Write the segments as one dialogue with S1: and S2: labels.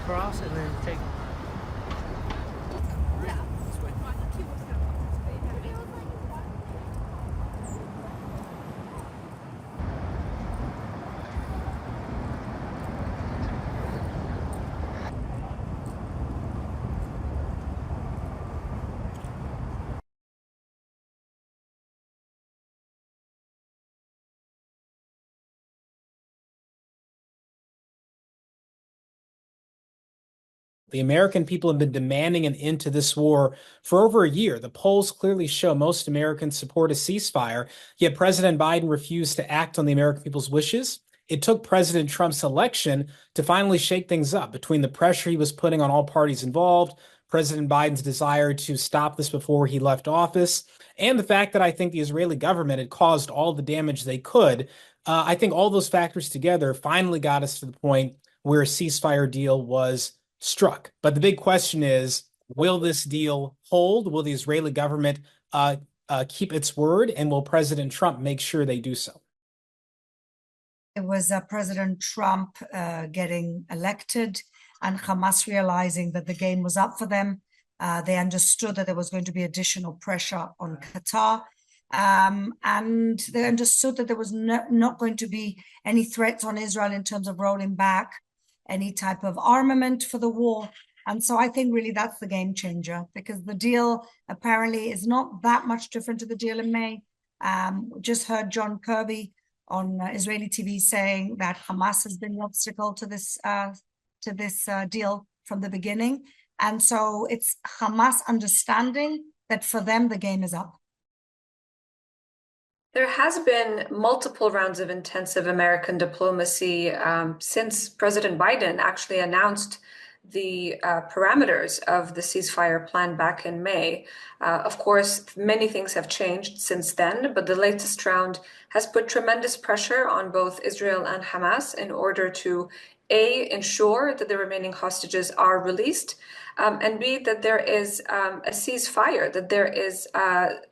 S1: cross and then take.
S2: The American people have been demanding an end to this war for over a year. The polls clearly show most Americans support a ceasefire, yet President Biden refused to act on the American people's wishes. It took President Trump's election to finally shake things up between the pressure he was putting on all parties involved, President Biden's desire to stop this before he left office, and the fact that I think the Israeli government had caused all the damage they could. I think all those factors together finally got us to the point where a ceasefire deal was struck. But the big question is, will this deal hold? Will the Israeli government keep its word? And will President Trump make sure they do so?
S3: It was President Trump getting elected and Hamas realizing that the game was up for them. They understood that there was going to be additional pressure on Qatar. And they understood that there was not going to be any threats on Israel in terms of rolling back any type of armament for the war. And so I think really that's the game changer, because the deal apparently is not that much different to the deal in May. Just heard John Kirby on Israeli TV saying that Hamas has been the obstacle to this deal from the beginning. And so it's Hamas understanding that for them, the game is up.
S4: There has been multiple rounds of intensive American diplomacy since President Biden actually announced the parameters of the ceasefire plan back in May. Of course, many things have changed since then, but the latest round has put tremendous pressure on both Israel and Hamas in order to A, ensure that the remaining hostages are released, and B, that there is a ceasefire, that there is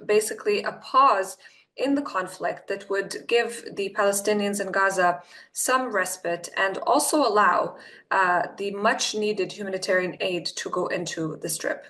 S4: basically a pause in the conflict that would give the Palestinians in Gaza some respite and also allow the much needed humanitarian aid to go into the Strip.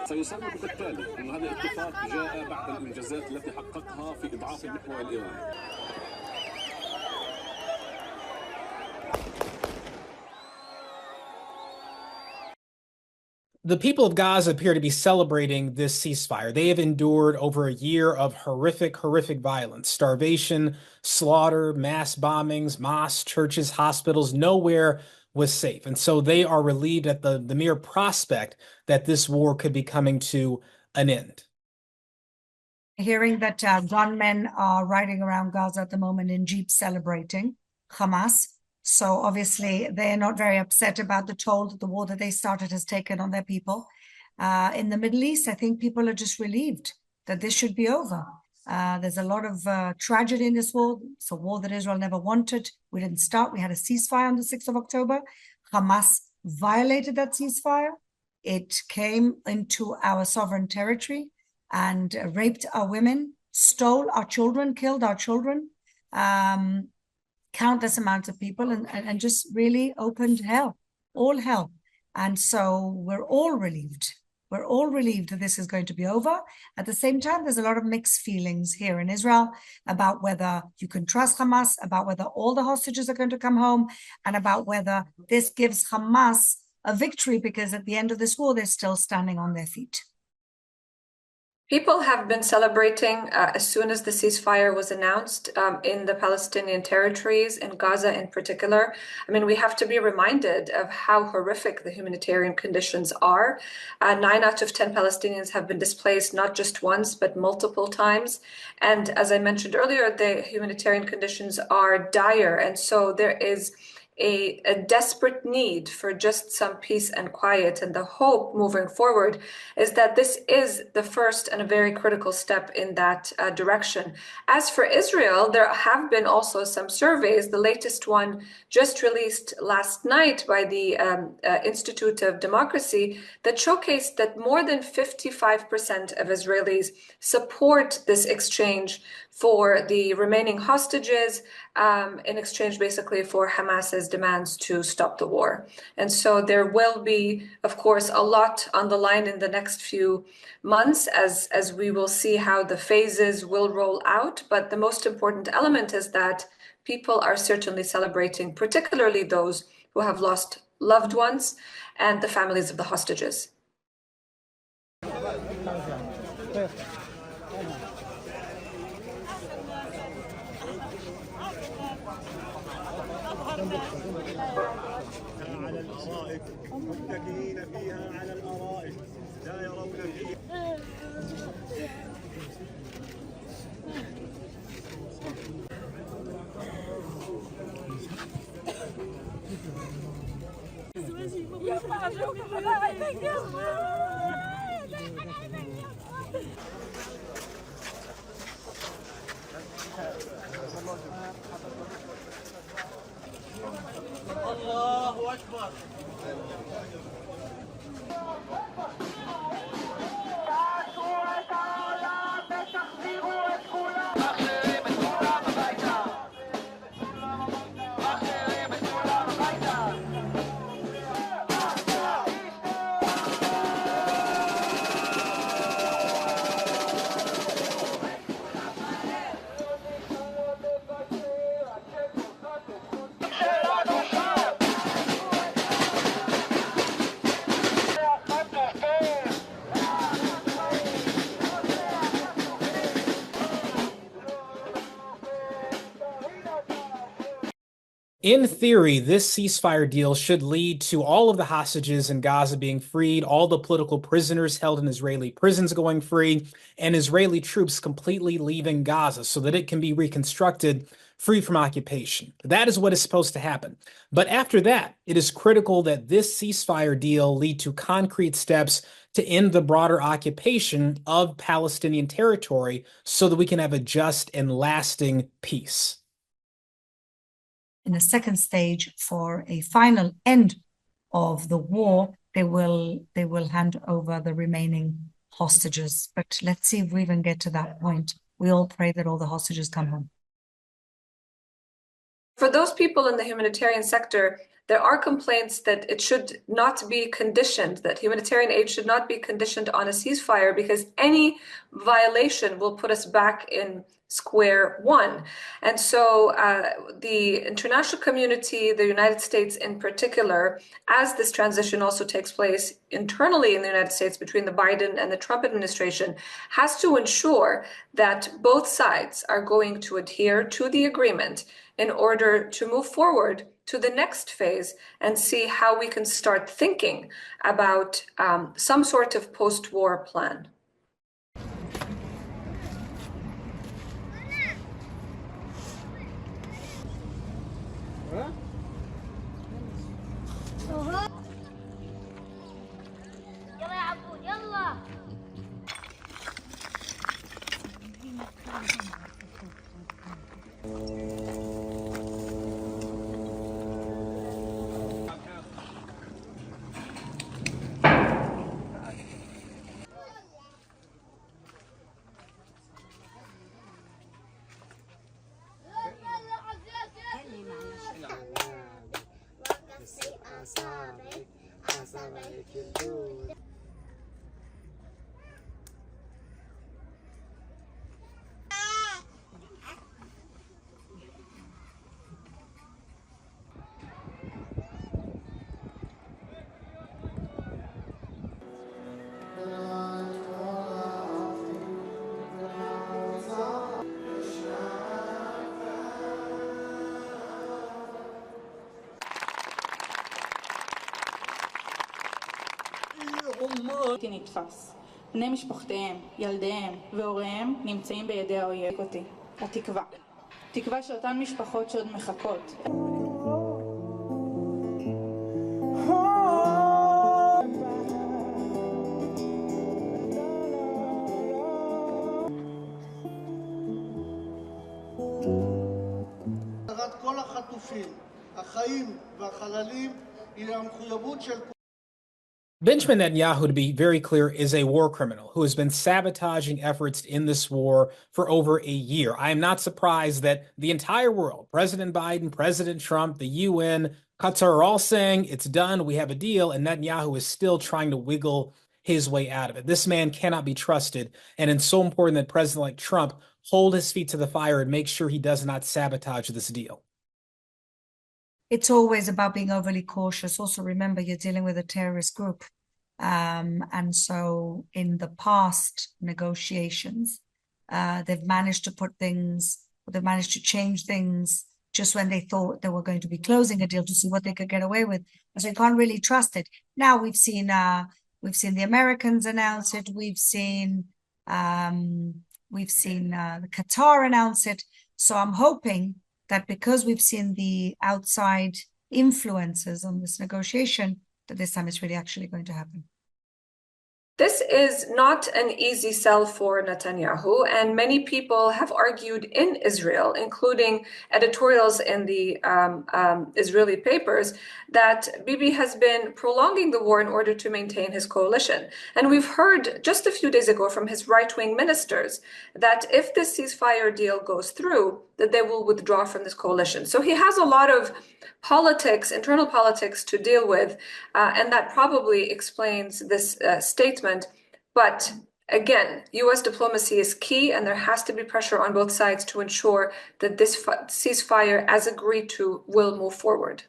S5: سيصرح بالتالي أن هذا الاتفاق جاء بعد الإنجازات التي حققها في إضعاف المحور الإيراني.
S2: The people of Gaza appear to be celebrating this ceasefire. They have endured over a year of horrific violence, starvation, slaughter, mass bombings, mosques, churches, hospitals. Nowhere was safe. And so they are relieved at the mere prospect that this war could be coming to an end.
S3: Hearing that gunmen are riding around Gaza at the moment in jeeps celebrating Hamas. So obviously they're not very upset about the toll that the war that they started has taken on their people. In the Middle East, I think people are just relieved that this should be over. There's a lot of tragedy in this war. It's a war that Israel never wanted. We didn't start. We had a ceasefire on the 6th of October. Hamas violated that ceasefire. It came into our sovereign territory and raped our women, stole our children, killed our children, countless amounts of people, and just really opened hell, all hell. And so we're all relieved. We're all relieved that this is going to be over. At the same time, there's a lot of mixed feelings here in Israel about whether you can trust Hamas, about whether all the hostages are going to come home, and about whether this gives Hamas a victory, because at the end of this war, they're still standing on their feet.
S4: People have been celebrating as soon as the ceasefire was announced in the Palestinian territories, in Gaza in particular. I mean, we have to be reminded of how horrific the humanitarian conditions are. 9 out of 10 Palestinians have been displaced, not just once, but multiple times. And as I mentioned earlier, the humanitarian conditions are dire. And so there is a desperate need for just some peace and quiet. And the hope moving forward is that this is the first and a very critical step in that direction. As for Israel, there have been also some surveys, the latest one just released last night by the Institute of Democracy, that showcased that more than 55% of Israelis support this exchange for the remaining hostages, in exchange basically for Hamas's demands to stop the war. And so there will be, of course, a lot on the line in the next few months as we will see how the phases will roll out. But the most important element is that people are certainly celebrating, particularly those who have lost loved ones and the families of the hostages.
S1: على الأرائك متكئين فيها على الأرائك لا يرون فيها الله أكبر.
S2: In theory, this ceasefire deal should lead to all of the hostages in Gaza being freed, all the political prisoners held in Israeli prisons going free, and Israeli troops completely leaving Gaza so that it can be reconstructed free from occupation. That is what is supposed to happen. But after that, it is critical that this ceasefire deal lead to concrete steps to end the broader occupation of Palestinian territory so that we can have a just and lasting peace.
S3: In a second stage, for a final end of the war, they will hand over the remaining hostages. But let's see if we even get to that point. We all pray that all the hostages come home.
S4: For those people in the humanitarian sector, there are complaints that it should not be conditioned, that humanitarian aid should not be conditioned on a ceasefire, because any violation will put us back in square one. And so the international community, the United States in particular, as this transition also takes place internally in the United States between the Biden and the Trump administration, has to ensure that both sides are going to adhere to the agreement in order to move forward to the next phase and see how we can start thinking about some sort of post-war plan.
S6: يلا يا عبود يلا
S7: נתפס. בני משפחותיהם, ילדיהם והוריהם נמצאים בידי האויב. התקווה שאותן משפחות שעוד מחכות
S8: והחללים היא המחויבות של
S2: Benjamin Netanyahu, to be very clear, is a war criminal who has been sabotaging efforts in this war for over a year. I am not surprised that the entire world, President Biden, President Trump, the UN, Qatar, are all saying it's done, we have a deal, and Netanyahu is still trying to wiggle his way out of it. This man cannot be trusted, and it's so important that President like Trump hold his feet to the fire and make sure he does not sabotage this deal.
S3: It's always about being overly cautious. Also, remember, you're dealing with a terrorist group. And so in the past negotiations, they've managed to change things just when they thought they were going to be closing a deal to see what they could get away with. And so you can't really trust it. Now we've seen the Americans announce it. We've seen the Qatar announce it. So I'm hoping that because we've seen the outside influences on this negotiation, that this time it's really actually going to happen.
S4: This is not an easy sell for Netanyahu, and many people have argued in Israel, including editorials in the Israeli papers, that Bibi has been prolonging the war in order to maintain his coalition. And we've heard just a few days ago from his right-wing ministers that if this ceasefire deal goes through, that they will withdraw from this coalition. So he has a lot of politics, internal politics to deal with, and that probably explains this statement. But again, U.S. diplomacy is key, and there has to be pressure on both sides to ensure that this ceasefire, as agreed to, will move forward.